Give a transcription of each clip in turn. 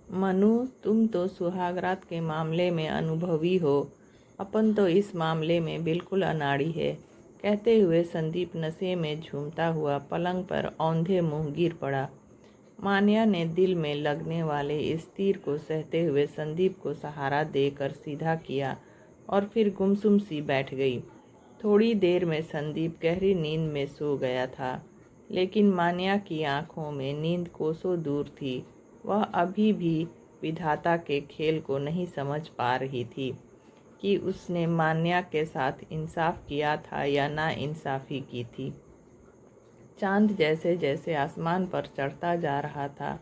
मनु, तुम तो सुहागरात के मामले में अनुभवी हो, अपन तो इस मामले में बिल्कुल अनाड़ी है। कहते हुए संदीप नशे में झूमता हुआ पलंग पर औंधे मुंह गिर पड़ा। मान्या ने दिल में लगने वाले इस तीर को सहते हुए संदीप को सहारा देकर सीधा किया और फिर गुमसुम सी बैठ गई। थोड़ी देर में संदीप गहरी नींद में सो गया था, लेकिन मान्या की आंखों में नींद कोसों दूर थी। वह अभी भी विधाता के खेल को नहीं समझ पा रही थी कि उसने मान्या के साथ इंसाफ किया था या ना इंसाफी की थी। चांद जैसे जैसे आसमान पर चढ़ता जा रहा था,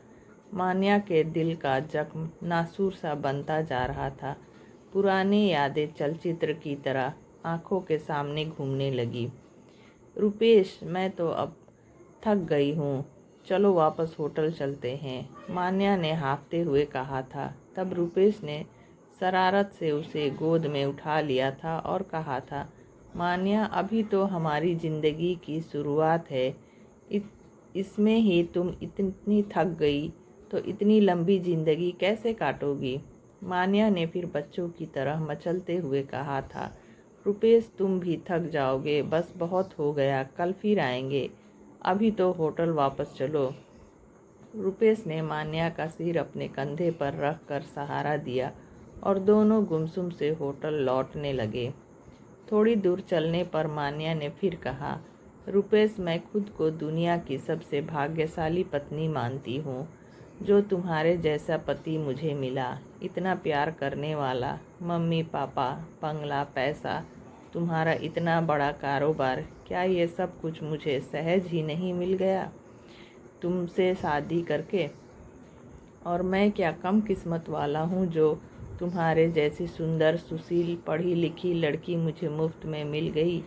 मान्या के दिल का जख्म नासूर सा बनता जा रहा था। पुरानी यादें चलचित्र की तरह आंखों के सामने घूमने लगी। रुपेश, मैं तो अब थक गई हूँ, चलो वापस होटल चलते हैं, मान्या ने हाँफते हुए कहा था। तब रुपेश ने शरारत से उसे गोद में उठा लिया था और कहा था, मान्या, अभी तो हमारी ज़िंदगी की शुरुआत है। इसमें ही तुम इतनी थक गई तो इतनी लंबी ज़िंदगी कैसे काटोगी? मान्या ने फिर बच्चों की तरह मचलते हुए कहा था, रुपेश, तुम भी थक जाओगे, बस बहुत हो गया, कल फिर आएंगे, अभी तो होटल वापस चलो। रुपेश ने मान्या का सिर अपने कंधे पर रख कर सहारा दिया और दोनों गुमसुम से होटल लौटने लगे। थोड़ी दूर चलने पर मान्या ने फिर कहा, रुपेश, मैं खुद को दुनिया की सबसे भाग्यशाली पत्नी मानती हूँ जो तुम्हारे जैसा पति मुझे मिला। इतना प्यार करने वाला, मम्मी पापा, बंगला, पैसा, तुम्हारा इतना बड़ा कारोबार, क्या ये सब कुछ मुझे सहज ही नहीं मिल गया तुमसे शादी करके? और मैं क्या कम किस्मत वाला हूँ जो तुम्हारे जैसी सुंदर, सुशील, पढ़ी लिखी लड़की मुझे मुफ्त में मिल गई।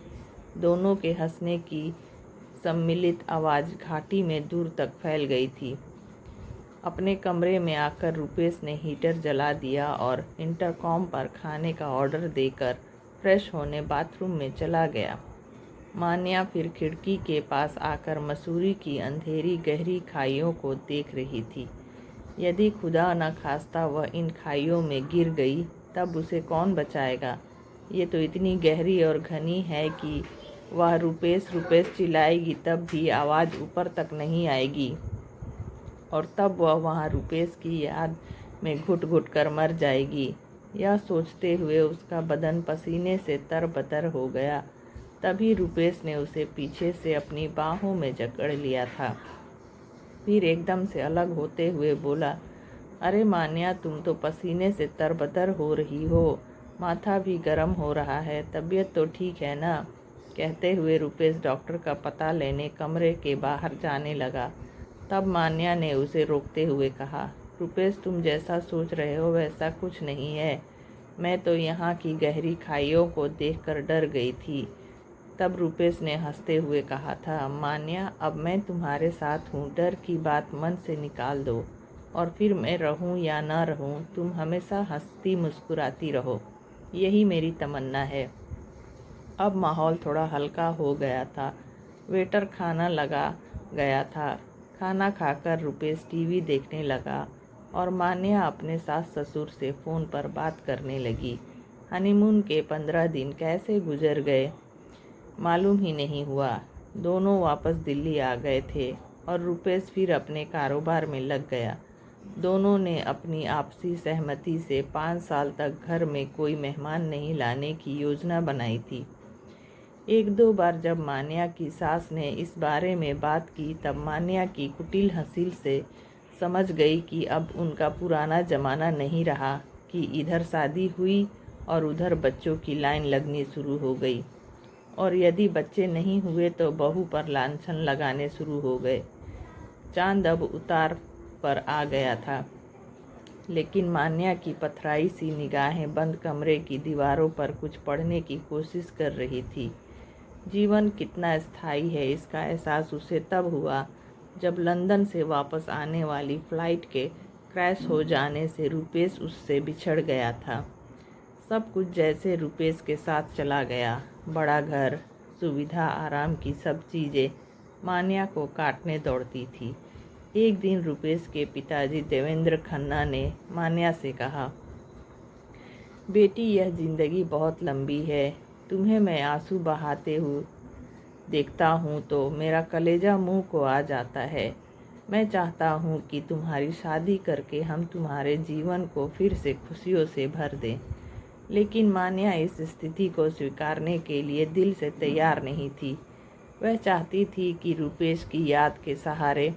दोनों के हंसने की सम्मिलित आवाज़ घाटी में दूर तक फैल गई थी। अपने कमरे में आकर रुपेश ने हीटर जला दिया और इंटरकॉम पर खाने का ऑर्डर देकर फ्रेश होने बाथरूम में चला गया। मान्या फिर खिड़की के पास आकर मसूरी की अंधेरी गहरी खाइयों को देख रही थी। यदि खुदा न खास्ता वह इन खाइयों में गिर गई, तब उसे कौन बचाएगा? ये तो इतनी गहरी और घनी है कि वह रुपेश रुपेश चिल्लाएगी तब भी आवाज़ ऊपर तक नहीं आएगी, और तब वह वहाँ रुपेश की याद में घुट घुट कर मर जाएगी। यह सोचते हुए उसका बदन पसीने से तरबतर हो गया। तभी रुपेश ने उसे पीछे से अपनी बाहों में जकड़ लिया था। फिर एकदम से अलग होते हुए बोला, अरे मान्या, तुम तो पसीने से तरबतर हो रही हो, माथा भी गर्म हो रहा है, तबीयत तो ठीक है ना? कहते हुए रुपेश डॉक्टर का पता लेने कमरे के बाहर जाने लगा। तब मान्या ने उसे रोकते हुए कहा, रुपेश, तुम जैसा सोच रहे हो वैसा कुछ नहीं है। मैं तो यहाँ की गहरी खाइयों को देखकर डर गई थी। तब रुपेश ने हंसते हुए कहा था, मान्या, अब मैं तुम्हारे साथ हूँ, डर की बात मन से निकाल दो, और फिर मैं रहूँ या ना रहूँ, तुम हमेशा हंसती मुस्कुराती रहो, यही मेरी तमन्ना है। अब माहौल थोड़ा हल्का हो गया था। वेटर खाना लगा गया था। खाना खाकर रुपेश टीवी देखने लगा और मान्या अपने सास ससुर से फ़ोन पर बात करने लगी। हनीमून के 15 दिन कैसे गुजर गए मालूम ही नहीं हुआ। दोनों वापस दिल्ली आ गए थे और रुपेश फिर अपने कारोबार में लग गया। दोनों ने अपनी आपसी सहमति से 5 साल तक घर में कोई मेहमान नहीं लाने की योजना बनाई थी। एक दो बार जब मान्या की सास ने इस बारे में बात की, तब मान्या की कुटिल हंसी से समझ गई कि अब उनका पुराना ज़माना नहीं रहा कि इधर शादी हुई और उधर बच्चों की लाइन लगनी शुरू हो गई, और यदि बच्चे नहीं हुए तो बहू पर लांछन लगाने शुरू हो गए। चांद अब उतार पर आ गया था, लेकिन मान्या की पथराई सी निगाहें बंद कमरे की दीवारों पर कुछ पढ़ने की कोशिश कर रही थी। जीवन कितना स्थायी है, इसका एहसास उसे तब हुआ जब लंदन से वापस आने वाली फ़्लाइट के क्रैश हो जाने से रुपेश उससे बिछड़ गया था। सब कुछ जैसे रुपेश के साथ चला गया। बड़ा घर, सुविधा, आराम की सब चीज़ें मान्या को काटने दौड़ती थी। एक दिन रुपेश के पिताजी देवेंद्र खन्ना ने मान्या से कहा, बेटी, यह जिंदगी बहुत लंबी है। तुम्हें मैं आंसू बहाते हुए देखता हूँ तो मेरा कलेजा मुंह को आ जाता है। मैं चाहता हूँ कि तुम्हारी शादी करके हम तुम्हारे जीवन को फिर से खुशियों से भर दें। लेकिन मान्या इस स्थिति को स्वीकारने के लिए दिल से तैयार नहीं थी। वह चाहती थी कि रुपेश की याद के सहारे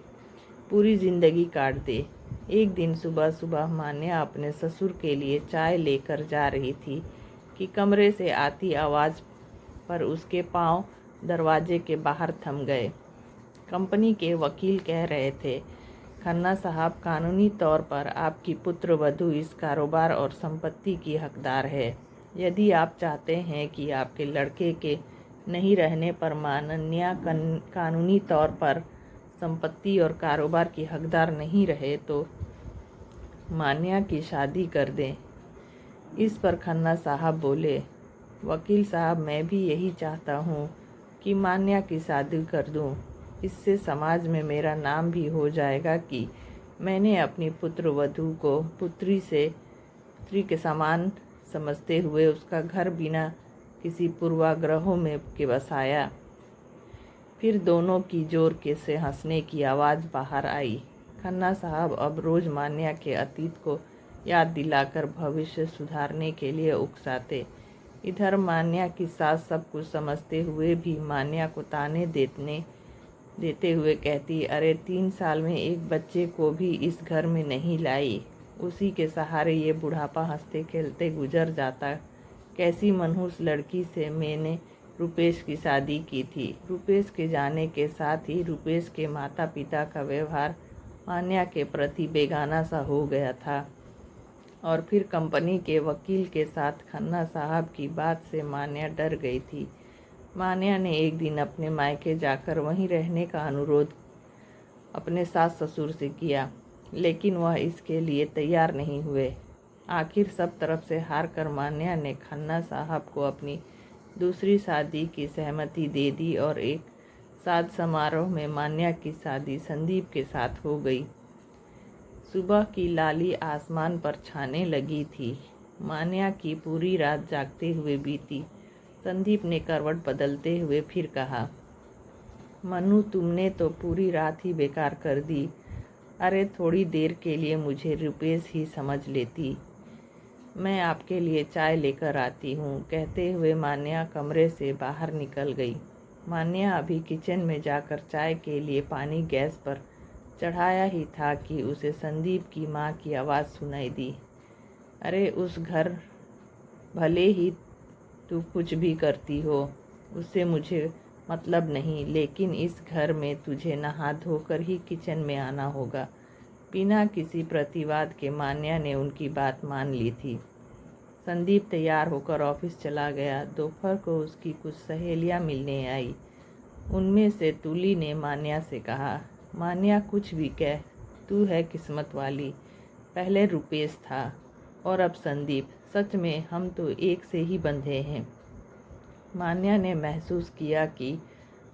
पूरी जिंदगी काट दे। एक दिन सुबह सुबह मान्या अपने ससुर के लिए चाय लेकर जा रही थी कि कमरे से आती आवाज़ पर उसके पांव दरवाजे के बाहर थम गए। कंपनी के वकील कह रहे थे, खन्ना साहब, कानूनी तौर पर आपकी पुत्रवधू इस कारोबार और संपत्ति की हकदार है। यदि आप चाहते हैं कि आपके लड़के के नहीं रहने पर मान्या कानूनी तौर पर संपत्ति और कारोबार की हकदार नहीं रहे तो मान्या की शादी कर दें। इस पर खन्ना साहब बोले, वकील साहब, मैं भी यही चाहता हूँ कि मान्या की शादी कर दूँ। इससे समाज में मेरा नाम भी हो जाएगा कि मैंने अपनी पुत्रवधू को पुत्री के समान समझते हुए उसका घर बिना किसी पूर्वाग्रहों में के बसाया। फिर दोनों की जोर के से हंसने की आवाज़ बाहर आई। खन्ना साहब अब रोज़ मान्या के अतीत को याद दिलाकर भविष्य सुधारने के लिए उकसाते। इधर मान्या की सास सब कुछ समझते हुए भी मान्या को ताने देते हुए कहती, अरे 3 साल में एक बच्चे को भी इस घर में नहीं लाई। उसी के सहारे ये बुढ़ापा हंसते खेलते गुजर जाता। कैसी मनहूस लड़की से मैंने रुपेश की शादी की थी। रुपेश के जाने के साथ ही रुपेश के माता पिता का व्यवहार मान्या के प्रति बेगाना सा हो गया था। और फिर कंपनी के वकील के साथ खन्ना साहब की बात से मान्या डर गई थी। मान्या ने एक दिन अपने मायके जाकर वहीं रहने का अनुरोध अपने सास ससुर से किया, लेकिन वह इसके लिए तैयार नहीं हुए। आखिर सब तरफ से हार कर मान्या ने खन्ना साहब को अपनी दूसरी शादी की सहमति दे दी और एक साद समारोह में मान्या की शादी संदीप के साथ हो गई। सुबह की लाली आसमान पर छाने लगी थी। मान्या की पूरी रात जागते हुए बीती। संदीप ने करवट बदलते हुए फिर कहा, मनु, तुमने तो पूरी रात ही बेकार कर दी। अरे थोड़ी देर के लिए मुझे रुपेश ही समझ लेती। मैं आपके लिए चाय लेकर आती हूँ। कहते हुए मान्या कमरे से बाहर निकल गई। मान्या अभी किचन में जाकर चाय के लिए पानी गैस पर चढ़ाया ही था कि उसे संदीप की माँ की आवाज़ सुनाई दी, अरे उस घर भले ही तू कुछ भी करती हो, उससे मुझे मतलब नहीं, लेकिन इस घर में तुझे नहा धोकर ही किचन में आना होगा। बिना किसी प्रतिवाद के मान्या ने उनकी बात मान ली थी। संदीप तैयार होकर ऑफिस चला गया। दोपहर को उसकी कुछ सहेलियां मिलने आई। उनमें से तुली ने मान्या से कहा, मान्या कुछ भी कह, तू है किस्मत वाली। पहले रुपेश था और अब संदीप। सच में हम तो एक से ही बंधे हैं। मान्या ने महसूस किया कि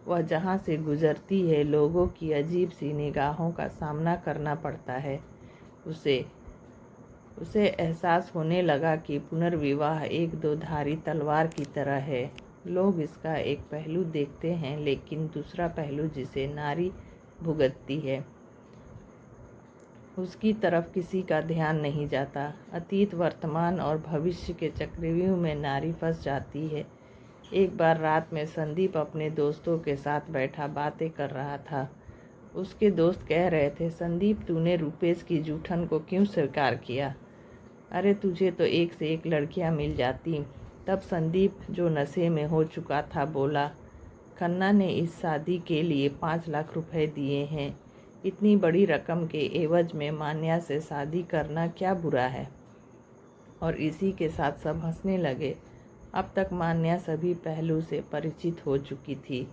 वह जहाँ से गुजरती है लोगों की अजीब सी निगाहों का सामना करना पड़ता है। उसे एहसास होने लगा कि पुनर्विवाह एक दो धारी तलवार की तरह है। लोग इसका एक पहलू देखते हैं, लेकिन दूसरा पहलू जिसे नारी भुगतती है उसकी तरफ किसी का ध्यान नहीं जाता। अतीत, वर्तमान और भविष्य के चक्रव्यूह में नारी फंस जाती है। एक बार रात में संदीप अपने दोस्तों के साथ बैठा बातें कर रहा था। उसके दोस्त कह रहे थे, संदीप, तूने रुपेश की जूठन को क्यों स्वीकार किया? अरे तुझे तो एक से एक लड़कियां मिल जाती। तब संदीप, जो नशे में हो चुका था, बोला, खन्ना ने इस शादी के लिए 5 लाख रुपए दिए हैं। इतनी बड़ी रकम के एवज में मान्या से शादी करना क्या बुरा है? और इसी के साथ सब हंसने लगे। अब तक मान्या सभी पहलू से परिचित हो चुकी थी।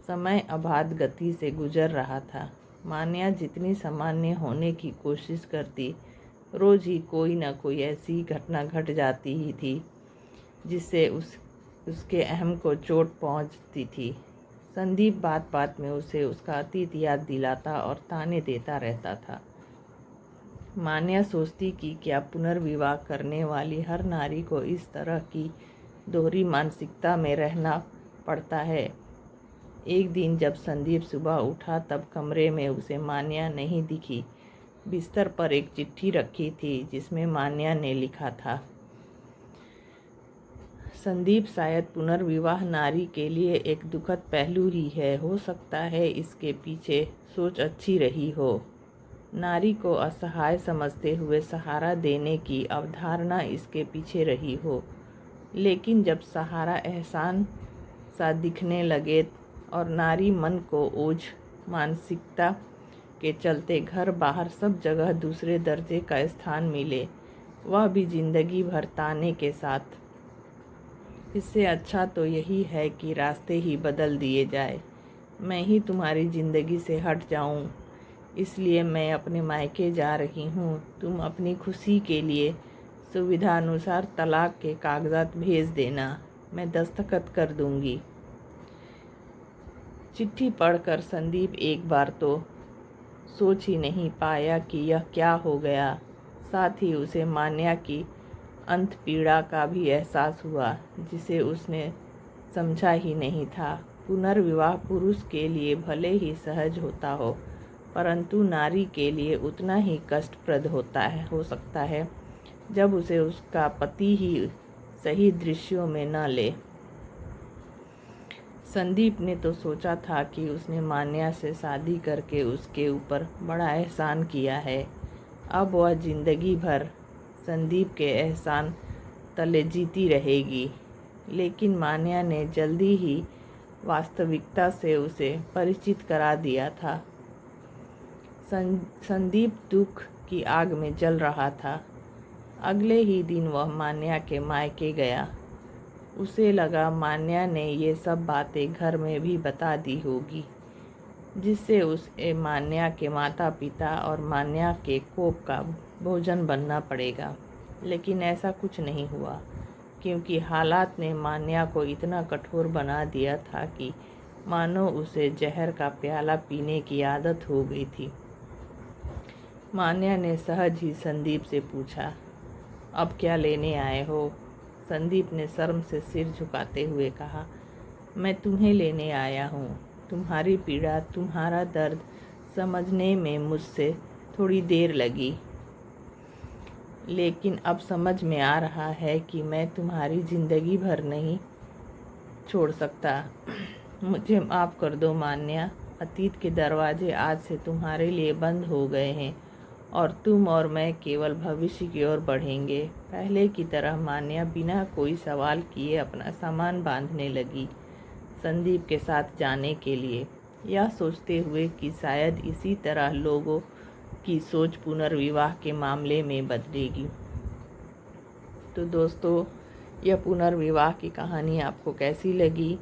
समय अबाध गति से गुजर रहा था। मान्या जितनी सामान्य होने की कोशिश करती, रोज ही कोई न कोई ऐसी घटना घट जाती ही थी जिससे उसके अहम को चोट पहुंचती थी। संदीप बात बात में उसे उसका अतीत याद दिलाता और ताने देता रहता था। मान्या सोचती कि क्या पुनर्विवाह करने वाली हर नारी को इस तरह की दोहरी मानसिकता में रहना पड़ता है। एक दिन जब संदीप सुबह उठा तब कमरे में उसे मान्या नहीं दिखी। बिस्तर पर एक चिट्ठी रखी थी जिसमें मान्या ने लिखा था, संदीप, शायद पुनर्विवाह नारी के लिए एक दुखद पहलू ही है। हो सकता है इसके पीछे सोच अच्छी रही हो। नारी को असहाय समझते हुए सहारा देने की अवधारणा इसके पीछे रही हो। लेकिन जब सहारा एहसान सा दिखने लगे और नारी मन को ओझ मानसिकता के चलते घर बाहर सब जगह दूसरे दर्जे का स्थान मिले, वह भी जिंदगी भर ताने के साथ, इससे अच्छा तो यही है कि रास्ते ही बदल दिए जाए। मैं ही तुम्हारी ज़िंदगी से हट जाऊं, इसलिए मैं अपने मायके जा रही हूं। तुम अपनी खुशी के लिए सुविधानुसार तलाक के कागजात भेज देना, मैं दस्तखत कर दूंगी। चिट्ठी पढ़कर संदीप एक बार तो सोच ही नहीं पाया कि यह क्या हो गया। साथ ही उसे मान्या की अंत पीड़ा का भी एहसास हुआ, जिसे उसने समझा ही नहीं था। पुनर्विवाह पुरुष के लिए भले ही सहज होता हो, परंतु नारी के लिए उतना ही कष्टप्रद हो सकता है जब उसे उसका पति ही सही दृश्यों में न ले। संदीप ने तो सोचा था कि उसने मान्या से शादी करके उसके ऊपर बड़ा एहसान किया है। अब वह जिंदगी भर संदीप के एहसान तले जीती रहेगी। लेकिन मान्या ने जल्दी ही वास्तविकता से उसे परिचित करा दिया था। संदीप दुख की आग में जल रहा था। अगले ही दिन वह मान्या के मायके गया। उसे लगा मान्या ने ये सब बातें घर में भी बता दी होगी, जिससे उसे मान्या के माता पिता और मान्या के कोप का भोजन बनना पड़ेगा। लेकिन ऐसा कुछ नहीं हुआ, क्योंकि हालात ने मान्या को इतना कठोर बना दिया था कि मानो उसे जहर का प्याला पीने की आदत हो गई थी। मान्या ने सहज ही संदीप से पूछा, अब क्या लेने आए हो? संदीप ने शर्म से सिर झुकाते हुए कहा, मैं तुम्हें लेने आया हूँ। तुम्हारी पीड़ा, तुम्हारा दर्द समझने में मुझसे थोड़ी देर लगी, लेकिन अब समझ में आ रहा है कि मैं तुम्हारी ज़िंदगी भर नहीं छोड़ सकता। मुझे माफ़ कर दो मान्या, अतीत के दरवाजे आज से तुम्हारे लिए बंद हो गए हैं और तुम और मैं केवल भविष्य की ओर बढ़ेंगे। पहले की तरह मान्या बिना कोई सवाल किए अपना सामान बांधने लगी संदीप के साथ जाने के लिए, यह सोचते हुए कि शायद इसी तरह लोगों की सोच पुनर्विवाह के मामले में बदलेगी। तो दोस्तों, यह पुनर्विवाह की कहानी आपको कैसी लगी?